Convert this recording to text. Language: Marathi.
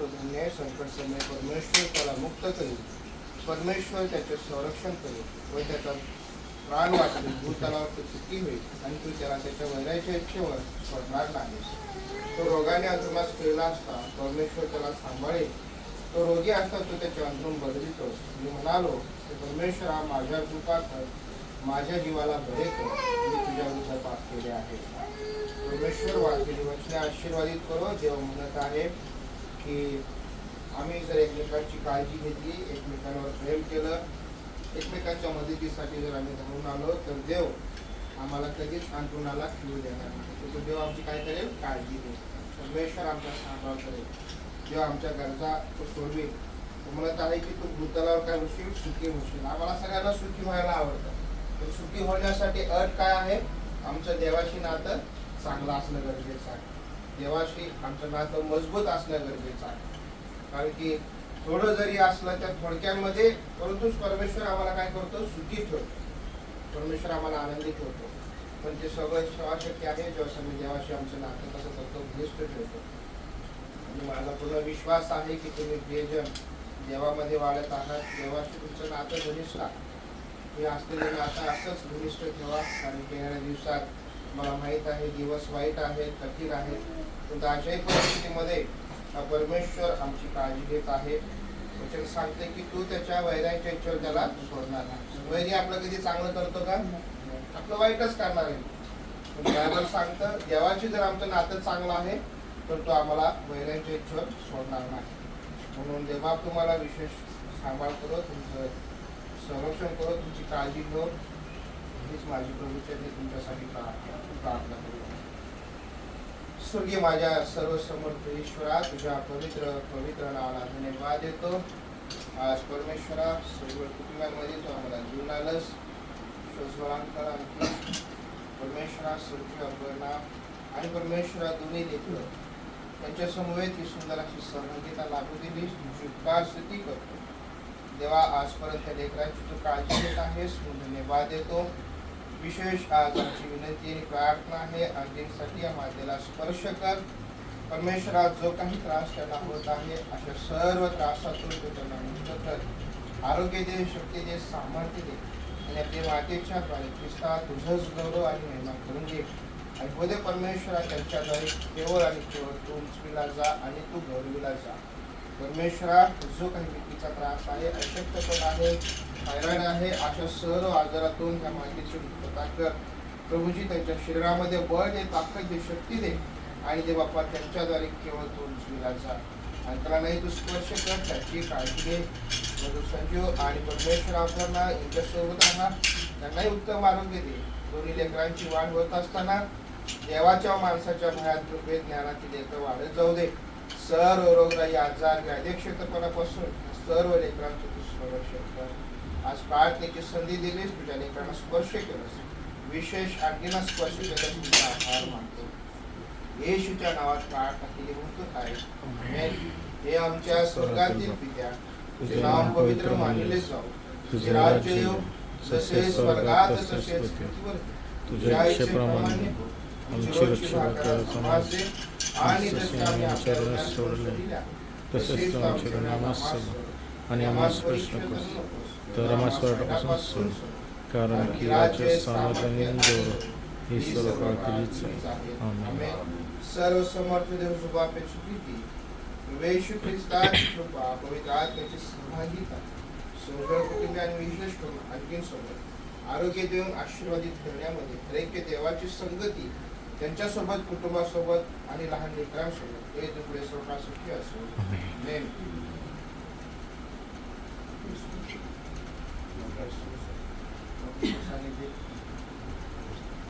तो धन्य आहे. संकट समय परमेश्वर त्याला मुक्त करेल. परमेश्वर त्याचे संरक्षण करेल व त्याचा प्राण वाचवेल. भूतलावर तो सुखी होईल आणि तू त्याला त्याच्या वैराच्या इच्छेवर सोडणार नाही. तो रोगाने अंतरुणास केला असता परमेश्वर त्याला सांभाळेल. तो रोगी असता तो त्याचे अंतरून बदलितोस. मी म्हणालो की परमेश्वरा माझ्या कृपात माझ्या जीवाला बरे कर. मी तुझ्या विरुद्ध पाप केले आहे. परमेश्वर वाचलेली वचने आशीर्वादित करो. देव म्हणत आहे की आम्ही जर एकमेकांची काळजी घेतली, एकमेकांवर प्रेम केलं, एकमेकांच्या मदतीसाठी जर आम्ही धावून आलो तर देव आम्हाला कधीच अंतरुणाला खिळू देणार नाही. तो देव आमची काय करेल? काळजी घेईल. परमेश्वर आमचा सांभाळ करेल. देव आमच्या गरजा तो सोडवेल. तो म्हणत आहे की तू भूतलावर काय होशील? सुखी होशील. आम्हाला सगळ्यांना सुखी व्हायला आवडतं. तर सुखी होण्यासाठी अट काय आहे? आमचं देवाशी नातं चांगलं असणं गरजेचं आहे. देवाशी आमचं नातं मजबूत असणं गरजेचं आहे. कारण की थोडं जरी असलं तर थोडक्यांमध्ये, परंतु परमेश्वर आम्हाला काय करतो? सुखी ठेवतो. परमेश्वर आम्हाला आनंदी ठेवतो. पण ते सगळं सेवा शक्य आहे जेव्हा आम्ही देवाशी आमचं नातं कसं करतो? घनिष्ठ ठेवतो. आणि माझा पूर्ण विश्वास आहे की तुम्ही प्रियजन देवामध्ये वाढत आहात. देवाशी तुमचं नातं घनिष्ठ आहे. हे असलेले नातं असंच घनिष्ठ ठेवा. कारण की येणाऱ्या दिवसात मला माहीत आहे दिवस वाईट आहेत, कठीण आहेत. पण अशाही परिस्थितीमध्ये परमेश्वर आमची काळजी घेत आहे. वचन सांगते की तू त्याच्या वैराच्या इच्छेवर त्याला सोडणार नाही. वैरी आपलं कधी चांगलं करतो का? आपलं वाईटच करणार आहे. पण बायबल सांगतं देवाची जर आमचं नातं चांगलं आहे तर तो आम्हाला वैराच्या इच्छेवर सोडणार नाही. म्हणून देवा तुम्हाला विशेष सांभाळ करो, तुमचं संरक्षण करो, तुमची काळजी घेऊ. हीच माझी प्रभूचरणी तुमच्यासाठी प्रार्थना करू. स्वर्गीय माझ्या सर्वसमर्थ ईश्वरा, तुझ्या पवित्र पवित्र नावाला धन्यवाद देतो. आज परमेश्वरा सर्व कुटुंबामध्ये तू आम्हाला जीवन आलंस. श्वसवरांकर आणखी परमेश्वरा स्वर्गीय अपर्णा आणि परमेश्वरा दोन्ही लेकरं त्यांच्या समवेत ही सुंदर अशी सहभागिता लागू दिली. तुझी उपकार स्तुती करतो. देवा आजपर्यंत त्या लेकरांची तू काळजी घेत आहेस. मी धन्यवाद देतो. विशेष आज आमची विनंती आणि प्रार्थना आहे आणखीसाठी या मातेला स्पर्श कर. परमेश्वरा जो काही त्रास त्यांना होत आहे अशा सर्व त्रासातून तू त्यांना मुक्त कर. आरोग्य दे, शक्ती दे, सामर्थ्य दे आणि आपल्या मातेच्या द्वारे ख्रिस्ता तुझंच गौरव आणि महिमा करून घे. आणि बोधे परमेश्वरा त्यांच्याद्वारे केवळ आणि केवळ तू उंचविला जा आणि तू गौरविला जा. परमेश्वरा जो काही व्यक्तीचा त्रास आहे, अशक्तपणा आहे, थायरॉइड आहे, अशा सर्व आजारातून त्या मातेची मुक्तता कर. प्रभूजी त्यांच्या शरीरामध्ये बळ दे, ताकद दे, शक्ती दे आणि दे बाप्पा त्यांच्याद्वारे केवळ तो उंचविला जा. आणि त्याला नाही तू स्पर्श कर, त्याची काळजी घे. संजीव आणि परमेश्वर आपल्याला यांच्यासोबत राहा. त्यांनाही उत्तम आरोग्य दे. दोन्ही लेकरांची वाढ होत असताना देवाच्या माणसाच्या भयात कृपेत ज्ञानातील लेकर वाढत जाऊ दे. सर्व रोगराई, आजार, व्याधीक्षेत्रपणापासून सर्व लेकरांचं तू संरक्षण कर. आज प्रार्थनेची संधी दिलीस, तुझ्या लेकरांना स्पर्श केलंस, विशेष आणखीन स्पर्श केलं. तुझा आभार मानतो. येशूच्या नावात प्रार्थना केली म्हणतो आहे. हे आमच्या स्वर्गातील पित्या, तुझे नाम पवित्र मानले जाऊ. तुझे राज्य येऊ, जसे स्वर्गात तसेच पृथ्वीवर. तुझ्या इच्छेप्रमाणे आमची रक्षा कर समाज दे. आणि जसे आम्ही आमच्या ऋणास सोडले तसेच तू आमच्या ऋणास सोड. आणि आम्हाला स्पर्श नकोस तर आम्हाला स्वर्गापासून सोड. कारण की राज्य, सामर्थ्य आणि गौरव ही सर्व काळ तुझीच आहे. आमेन. सर्व समर्थ देव शुभापेक्षा प्रीती, येशू ख्रिस्ताची कृपा, पवित्र आत्म्याची सहभागिता सगळं कुटुंबी आणि विशेष करून आणखीन सोबत आरोग्य देऊन आशीर्वादित करण्यामध्ये ऐक्य देवाची संगती त्यांच्यासोबत, कुटुंबासोबत आणि लहान लेकरांसोबत हे तुकडे सर्व सुखी असो. आमेन.